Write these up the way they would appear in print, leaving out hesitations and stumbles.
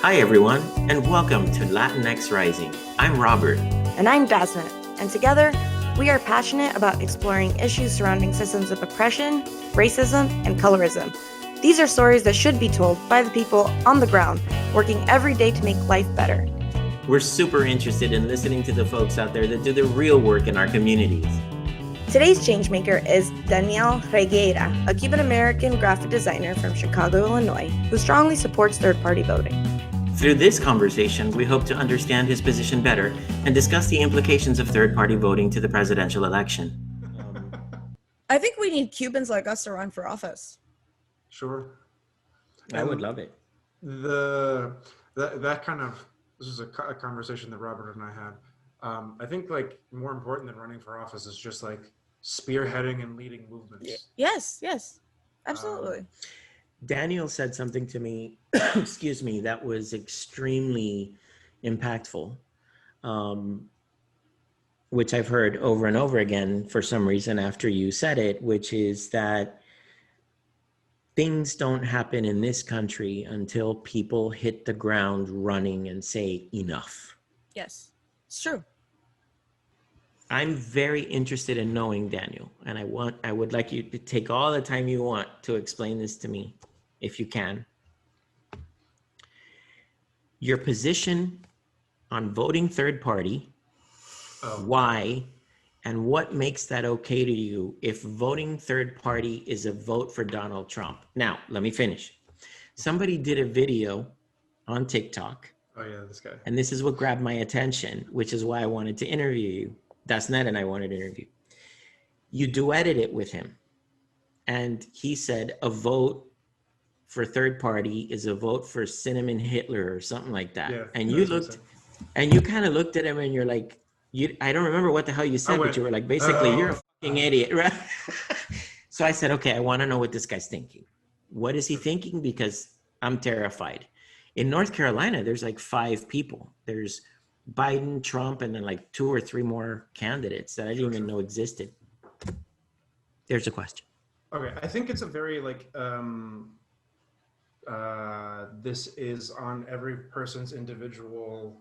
Hi, everyone, and welcome to Latinx Rising. I'm Robert. And I'm Dasmit, and together we are passionate about exploring issues surrounding systems of oppression, racism, and colorism. These are stories that should be told by the people on the ground, working every day to make life better. We're super interested in listening to the folks out there that do the real work in our communities. Today's changemaker is Danielle Regueira, a Cuban-American graphic designer from Chicago, Illinois, who strongly supports third-party voting. Through this conversation, we hope to understand his position better and discuss the implications of third-party voting to the presidential election. I think we need Cubans like us to run for office. Sure. I would love it. This is a conversation that Robert and I had. I think like more important than running for office is just like spearheading and leading movements. Yes, absolutely. Daniel said something to me, excuse me, that was extremely impactful, which I've heard over and over again for some reason after you said it, which is that things don't happen in this country until people hit the ground running and say enough. Yes, it's true. I'm very interested in knowing, Daniel, and I would like you to take all the time you want to explain this to me, if you can. Your position on voting third party, why, and what makes that okay to you if voting third party is a vote for Donald Trump? Now, let me finish. Somebody did a video on TikTok. Oh yeah, this guy. And this is what grabbed my attention, which is why I wanted to interview you. Dasnet and I wanted to interview. You duetted it with him. And he said a vote for third party is a vote for Cinnamon Hitler or something like that. Yeah, and you looked, and you kind of looked at him and you're like, I don't remember what the hell you said, but you were like, basically, you're a fucking idiot, right? So I said, okay, I want to know what this guy's thinking. What is he thinking? Because I'm terrified. In North Carolina, there's like 5 people. There's Biden, Trump, and then like 2 or 3 more candidates that I didn't even know existed. There's a question. Okay, I think it's a very like, this is on every person's individual,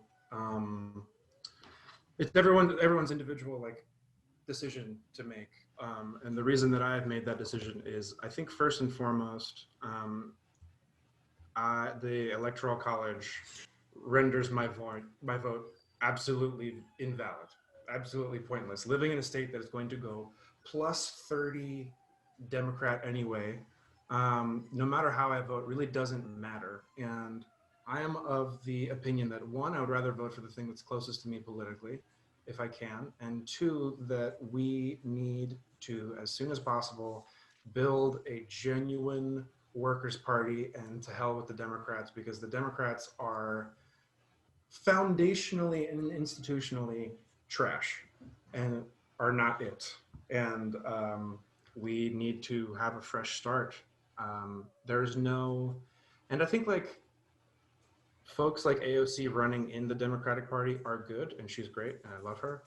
it's everyone's individual like decision to make. And the reason that I have made that decision is I think first and foremost, the Electoral College renders my vote absolutely invalid, absolutely pointless. Living in a state that is going to go plus 30 Democrat anyway, no matter how I vote, really doesn't matter. And I am of the opinion that 1, I would rather vote for the thing that's closest to me politically, if I can, and 2, that we need to, as soon as possible, build a genuine Workers' Party, and to hell with the Democrats, because the Democrats are foundationally and institutionally trash and are not it. And we need to have a fresh start. There's no, and I think like folks like AOC running in the Democratic Party are good, and she's great, and I love her.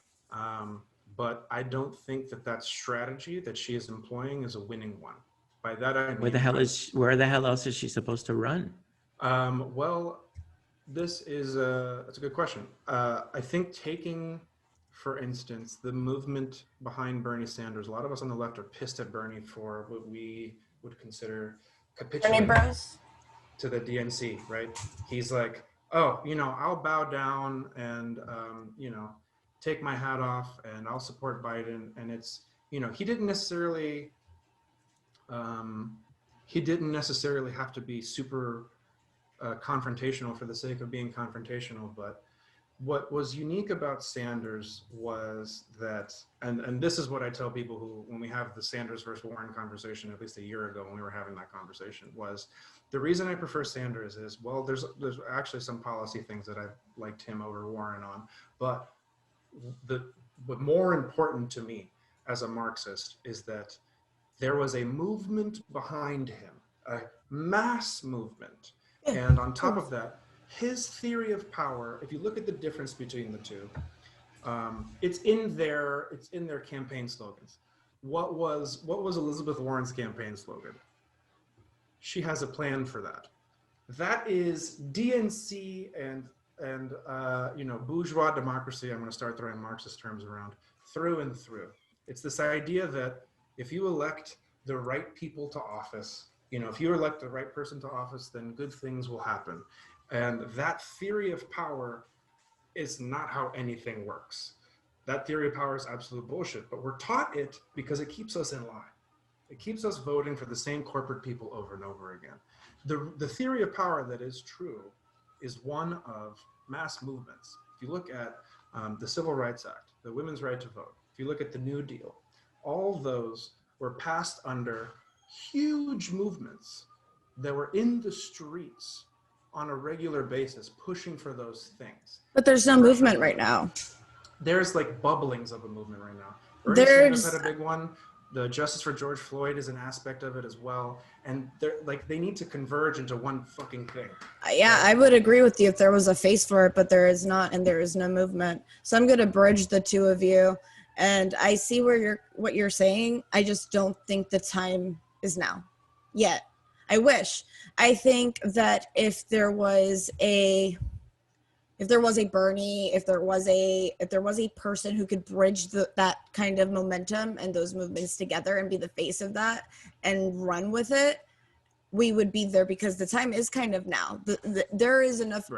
But I don't think that strategy that she is employing is a winning one. By that I mean, where the hell else is she supposed to run? Well, this is that's a good question. I think taking, for instance, the movement behind Bernie Sanders, a lot of us on the left are pissed at Bernie for what we would consider capitulating to the DNC, right? He's like, oh, I'll bow down and, take my hat off and I'll support Biden. And it's, he didn't necessarily have to be super confrontational for the sake of being confrontational. But what was unique about Sanders was that, and this is what I tell people who, when we have the Sanders versus Warren conversation, at least a year ago when we were having that conversation, was the reason I prefer Sanders is, well, there's actually some policy things that I've liked him over Warren on, but what more important to me as a Marxist is that there was a movement behind him, a mass movement. And on top of that, his theory of power, if you look at the difference between the two, it's in their campaign slogans. What was Elizabeth Warren's campaign slogan? She has a plan for that. that is DNC and bourgeois democracy. I'm going to start throwing Marxist terms around through and through. It's this idea that if you elect the right people to office, if you elect the right person to office, then good things will happen. And that theory of power is not how anything works. That theory of power is absolute bullshit, but we're taught it because it keeps us in line. It keeps us voting for the same corporate people over and over again. The theory of power that is true is one of mass movements. If you look at the Civil Rights Act, the women's right to vote, if you look at the New Deal, all those were passed under huge movements that were in the streets on a regular basis pushing for those things. But there's no movement right now. There's like bubblings of a movement right now. Bernie Sanders had a big one. The Justice for George Floyd is an aspect of it as well. And they need to converge into one fucking thing. Yeah, I would agree with you if there was a face for it, but there is not, and there is no movement. So I'm going to bridge the two of you. And I see what you're saying. I just don't think the time is now yet. I wish. I think that if there was a Bernie, if there was a person who could bridge that kind of momentum and those movements together and be the face of that and run with it, we would be there, because the time is kind of now. There is enough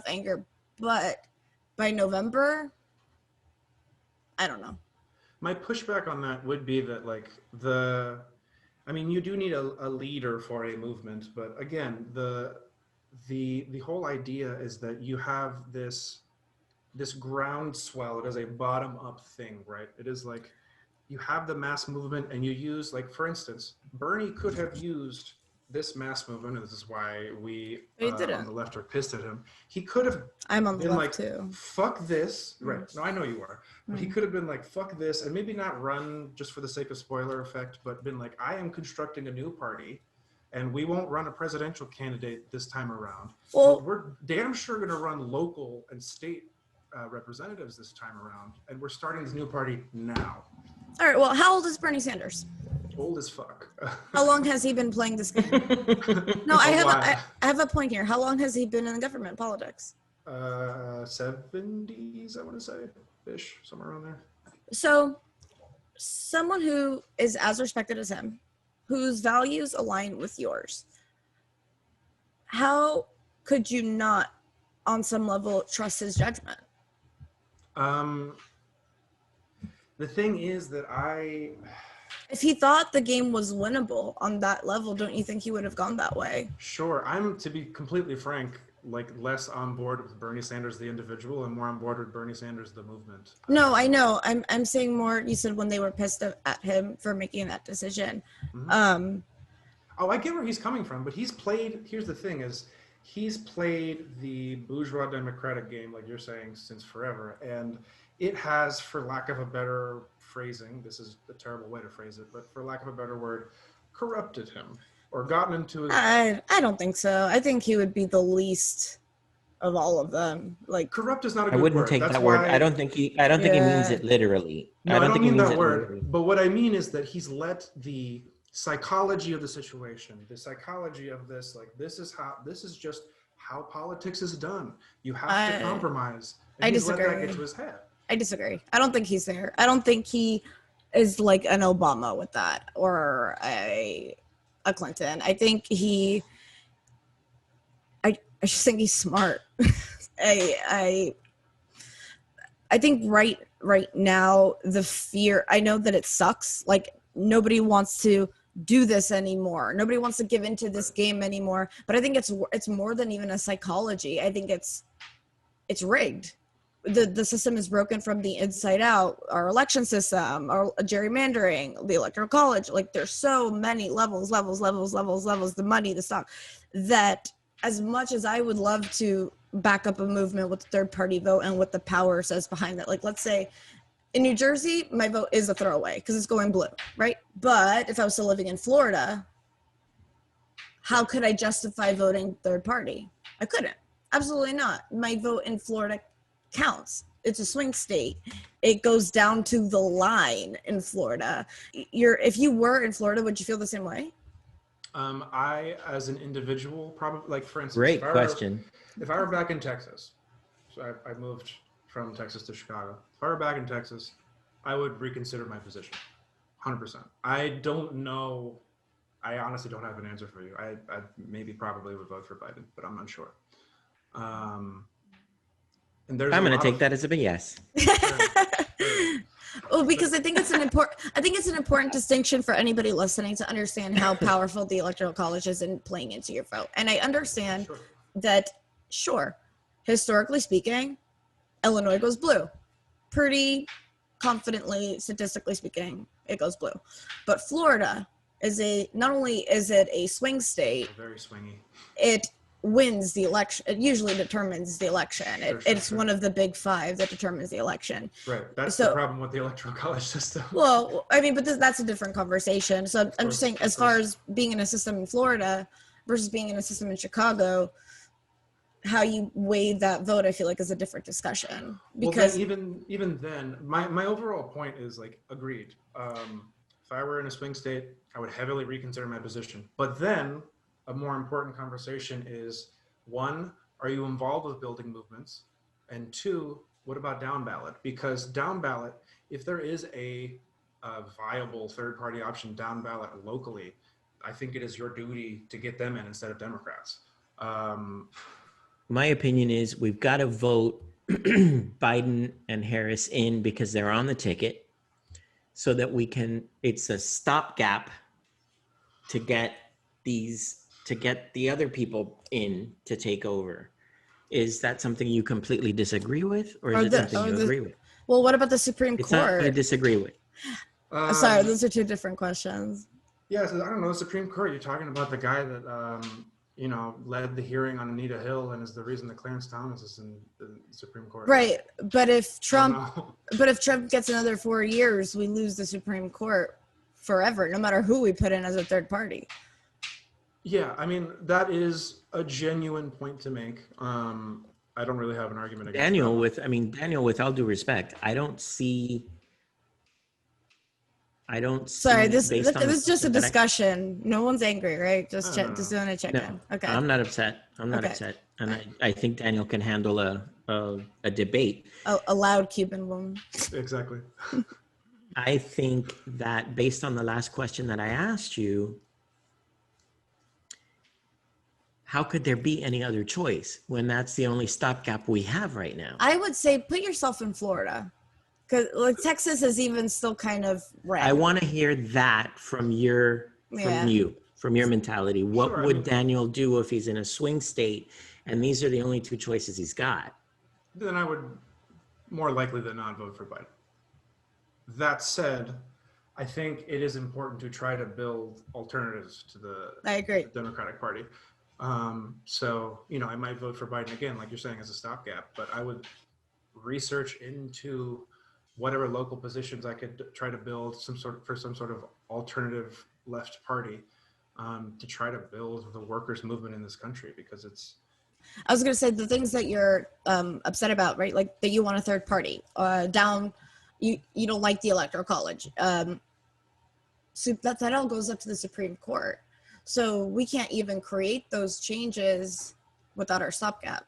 anger, but by November, I don't know. My pushback on that would be that you do need a leader for a movement, but again, the whole idea is that you have this groundswell. It is a bottom-up thing, right? It is like you have the mass movement, and you use, like, for instance, Bernie could have used this mass movement, and this is why we on the left are pissed at him. He could have I'm on the been left like, too. fuck this. Right. No, I know you are. But he could have been like, fuck this, and maybe not run just for the sake of spoiler effect, but been like, I am constructing a new party, and we won't run a presidential candidate this time around. Well, we're damn sure going to run local and state representatives this time around, and we're starting this new party now. All right, well, how old is Bernie Sanders? Old as fuck. How long has he been playing this game? No, I have a point here. How long has he been in government politics? 70s, I want to say, ish, somewhere around there. So, someone who is as respected as him, whose values align with yours, how could you not, on some level, trust his judgment? The thing is that if he thought the game was winnable on that level, don't you think he would have gone that way? Sure. I'm, to be completely frank, less on board with Bernie Sanders the individual and more on board with Bernie Sanders the movement. No, I know. I'm saying more, you said when they were pissed at him for making that decision. Mm-hmm. I get where he's coming from, but here's the thing is, he's played the bourgeois democratic game, like you're saying, since forever. And it has, for lack of a better phrasing, this is a terrible way to phrase it, but for lack of a better word, corrupted him or gotten into his... I don't think so. I think he would be the least of all of them. Corrupt is not a good word. I wouldn't take that word. I don't think he means it literally. No, I don't mean that word. Literally. But what I mean is that he's let the psychology of the situation, the psychology of this, this is just how politics is done. You have to compromise. And I he's disagree. let that get to his head. I disagree. I don't think he's there. I don't think he is like an Obama with that, or a Clinton. I think I just think he's smart. I think right now the fear, I know that it sucks. Nobody wants to do this anymore. Nobody wants to give into this game anymore. But I think it's more than even a psychology. I think it's rigged. The system is broken from the inside out. Our election system, our gerrymandering, the electoral college, there's so many levels, the money, the stock, that as much as I would love to back up a movement with third party vote and what the power says behind that, let's say in New Jersey, my vote is a throwaway because it's going blue, right? But if I was still living in Florida, how could I justify voting third party? I couldn't. Absolutely not. My vote in Florida counts. It's a swing state. It goes down to the line in Florida. If you were in Florida, would you feel the same way? I, as an individual, probably, like, for instance, Great question. if I were back in Texas, so I moved from Texas to Chicago. If I were back in Texas, I would reconsider my position, 100%. I don't know. I honestly don't have an answer for you. I maybe probably would vote for Biden, but I'm not sure. And there's I'm a going to lot take of, that as a yes. Well, because I think it's an important distinction for anybody listening to understand how powerful the electoral college is in playing into your vote. And I understand Sure. that, sure, historically speaking, Illinois goes blue. Pretty confidently, statistically speaking, it goes blue. But Florida is not only is it a swing state, Very swingy. it wins the election. It usually determines the election. It's Sure. one of the big five that determines the election. Right. That's So- the problem with the electoral college system. Well, I mean, but that's a different conversation. So I'm course, just saying, of as far course. as being in a system in Florida versus being in a system in Chicago, how you weigh that vote, I feel like, is a different discussion. Because well, then, even then, my overall point is, like, agreed. If I were in a swing state, I would heavily reconsider my position. But then a more important conversation is, one, are you involved with building movements? And two, what about down ballot? Because down ballot, if there is a viable third party option down ballot locally, I think it is your duty to get them in instead of Democrats. My opinion is we've got to vote Biden and Harris in because they're on the ticket so that it's a stopgap to get the other people in to take over. Is that something you completely disagree with, or is it something you agree with? Well, what about the Supreme It's not Court? I disagree with. Sorry, those are two different questions. Yeah, so I don't know, the Supreme Court, you're talking about the guy that, led the hearing on Anita Hill and is the reason that Clarence Thomas is in the Supreme Court. Right, but if I don't Trump know. gets another 4 years, we lose the Supreme Court forever, no matter who we put in as a third party. Yeah, I mean, that is a genuine point to make. I don't really have an argument against that. Daniel, with all due respect, I don't see. Sorry, this based on the is just a question that discussion. No one's angry, right? Just No, no, just no. doing a check-in. No, Okay. I'm not upset. I'm not Okay. upset, and I think Daniel can handle a debate. A loud Cuban woman. Exactly. I think that based on the last question that I asked you, how could there be any other choice when that's the only stopgap we have right now? I would say put yourself in Florida, because like Texas is even still kind of red. I want to hear that from your mentality. What Sure, I would mean- Daniel do if he's in a swing state and these are the only two choices he's got? Then I would more likely than not vote for Biden. That said, I think it is important to try to build alternatives to the I agree. Democratic Party. So, I might vote for Biden again, like you're saying, as a stopgap, but I would research into whatever local positions I could try to build some sort of alternative left party to try to build the workers' movement in this country, because I was going to say the things that you're upset about, right? Like that you want a third party you don't like the electoral college. So that all goes up to the Supreme Court. So we can't even create those changes without our stopgap.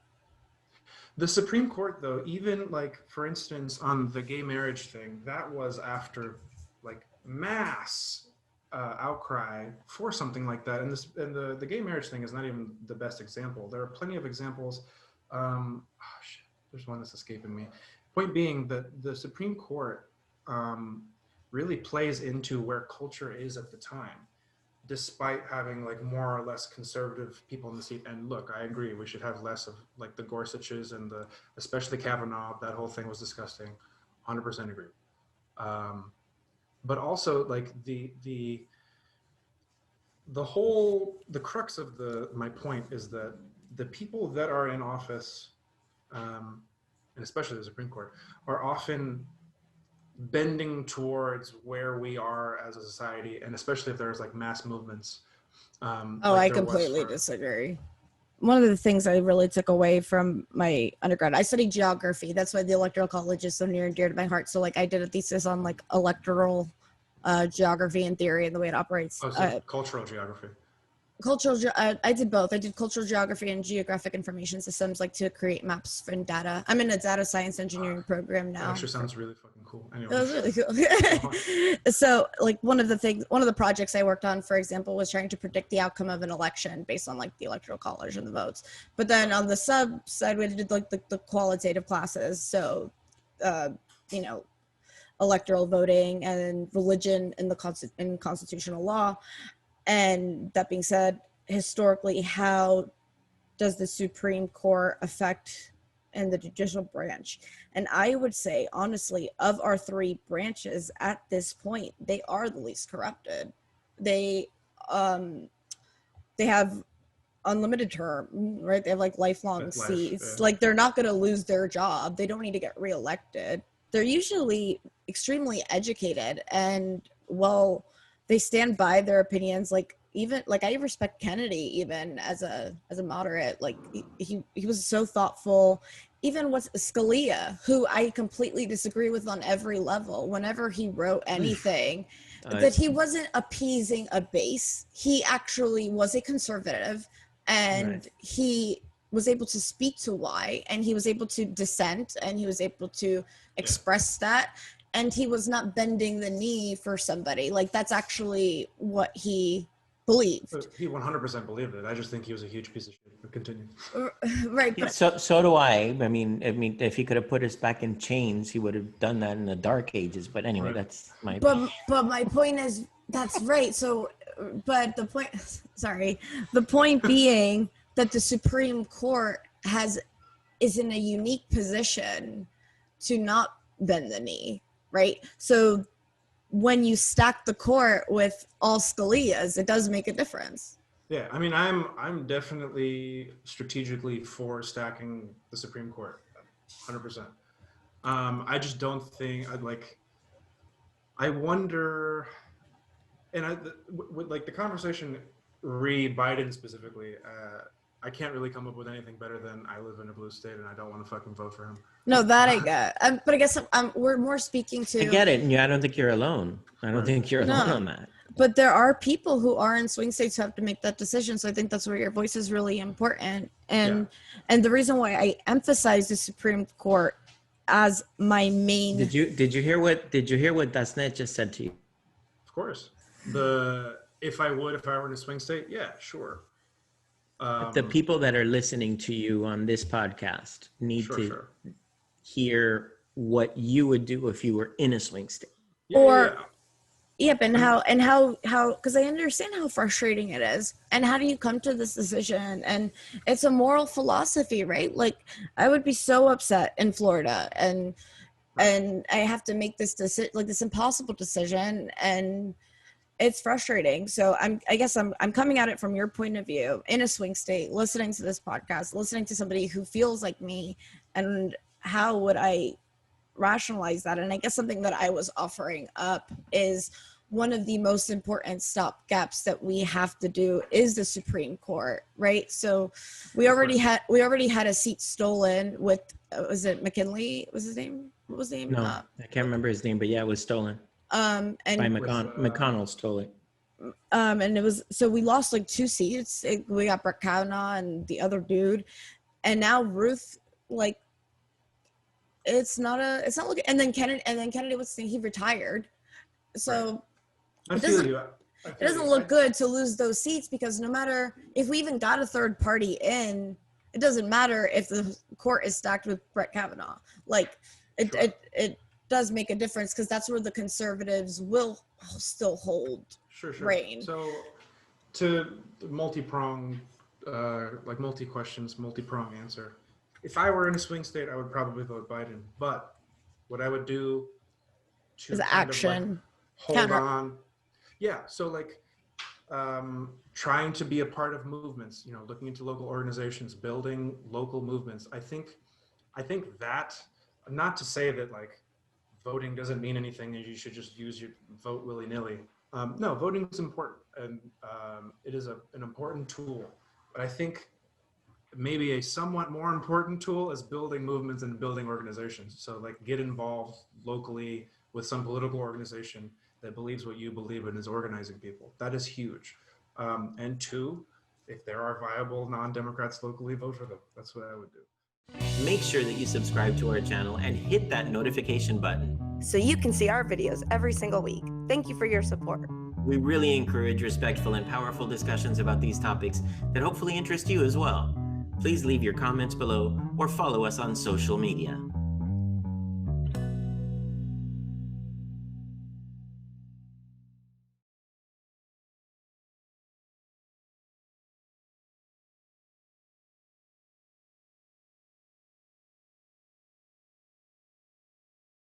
the Supreme Court, though, even like, for instance, on the gay marriage thing, that was after like mass outcry for something like that. And the gay marriage thing is not even the best example. There are plenty of examples. There's one that's escaping me. Point being that the Supreme Court really plays into where culture is at the time, despite having like more or less conservative people in the seat. And look, I agree, we should have less of like the Gorsuches and especially Kavanaugh. That whole thing was disgusting. 100% agree. But also like the crux of my point is that the people that are in office, and especially the Supreme Court, are often bending towards where we are as a society, and especially if there's like mass movements. I completely disagree. One of the things I really took away from my undergrad, I studied geography. That's why the electoral college is so near and dear to my heart. So like I did a thesis on like electoral geography and theory and the way it operates. So cultural geography. I did both. I did cultural geography and geographic information systems, like to create maps and data. I'm in a data science engineering program That now. actually sounds really fucking cool. Anyway. That was really cool. So like one of the projects I worked on, for example, was trying to predict the outcome of an election based on like the electoral college and the votes. But then on the sub side, we did like the qualitative classes. So, you know, electoral voting and religion in in constitutional law. And that being said, historically, how does the Supreme Court affect in the judicial branch? And I would say, honestly, of our three branches at this point, they are the least corrupted. They have unlimited term, right? They have like lifelong seats. Yeah. Like they're not going to lose their job. They don't need to get reelected. They're usually extremely educated, and well, they stand by their opinions. Like even like I respect Kennedy even as a moderate. Like he was so thoughtful. Even with Scalia, who I completely disagree with on every level, whenever he wrote anything, that he wasn't appeasing a base. He actually was a conservative, and he was able to speak to why, and he was able to dissent, and he was able to express that, and he was not bending the knee for somebody. Like that's actually what he believed. He 100% believed it. I just think he was a huge piece of shit. But continue. Right. Yeah, so do I. I mean, if he could have put us back in chains, he would have done that in the dark ages. But anyway, that's my. But my point is that's right. So, but the point being that the Supreme Court is in a unique position to not bend the knee, right? So when you stack the court with all Scalias, it does make a difference. Yeah, I mean, I'm definitely strategically for stacking the Supreme Court, 100%. I just don't think I wonder, and like the conversation Biden specifically. I can't really come up with anything better than I live in a blue state and I don't want to fucking vote for him. No, that I get. But I guess we're more speaking to. I get it, and I don't think you're alone. I don't think you're alone on that. But there are people who are in swing states who have to make that decision. So I think that's where your voice is really important. And the reason why I emphasize the Supreme Court as my main. Did you hear what Dasnet just said to you? Of course. If I were in a swing state, yeah, sure. The people that are listening to you on this podcast need to hear what you would do if you were in a swing state. Yep, and how because I understand how frustrating it is, and how do you come to this decision? And it's a moral philosophy, right? Like I would be so upset in Florida, and I have to make this decision, like this impossible decision, and it's frustrating. So I guess I'm coming at it from your point of view in a swing state, listening to this podcast, listening to somebody who feels like me, and how would I rationalize that? And I guess something that I was offering up is one of the most important stopgaps that we have to do is the Supreme Court, right? So we already had a seat stolen with was it McKinley? Was his name? What was his name? No, I can't remember his name, but yeah, it was stolen. And by McConnell stole it. And it was, so we lost like 2 seats. We got Brett Kavanaugh and the other dude, and now Ruth, like, it's not looking. And then Kennedy was saying he retired, so it doesn't look good to lose those seats, because no matter if we even got a third party in, it doesn't matter if the court is stacked with Brett Kavanaugh. Like it does make a difference, because that's where the conservatives will still hold reign. So to multi-prong, like multi-prong answer. If I were in a swing state, I would probably vote Biden. But what I would do to is action. Hold on. Yeah. So like trying to be a part of movements, looking into local organizations, building local movements. I think that, not to say that like voting doesn't mean anything and you should just use your vote willy-nilly. No, voting is important, and it is an important tool. But I think maybe a somewhat more important tool is building movements and building organizations. So like get involved locally with some political organization that believes what you believe in, is organizing people. That is huge. And two, if there are viable non-Democrats locally, vote for them. That's what I would do. Make sure that you subscribe to our channel and hit that notification button. so you can see our videos every single week. Thank you for your support. We really encourage respectful and powerful discussions about these topics that hopefully interest you as well. Please leave your comments below or follow us on social media.